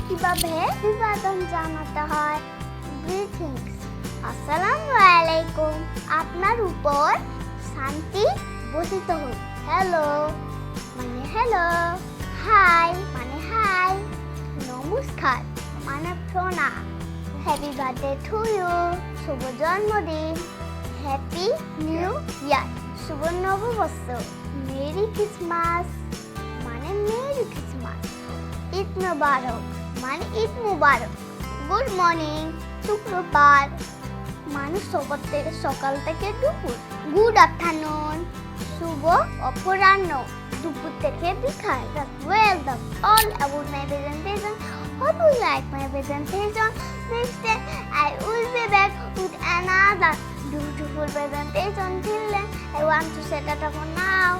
কিভাবে অভিবাদন জানাতে হয়। গ্রিটিংস, আসসালামু আলাইকুম, আপনার উপর শান্তি বর্ষিত হোক। হ্যালো মানে হ্যালো, হাই মানে হাই, নমস্কার মানে প্রণাম, হ্যাপি বার্থডে টু ইউ, শুভ জন্মদিন, হ্যাপি নিউ ইয়ার, শুভ নববর্ষ, মেরি ক্রিসমাস মানে মেরি ক্রিসমাস, ঈদ মুবারক মানে ঈদ মুবারক, গুড মর্নিং শুক্রবার মানে সকাল থেকে দুপুর, গুড আফটারনুন শুভ অপরাহ্ন, দুপুর থেকে বিকাল। Welcome all about my presentation. Hope you like my presentation. Next day I will be back with another beautiful presentation. Till then I want to say that for now.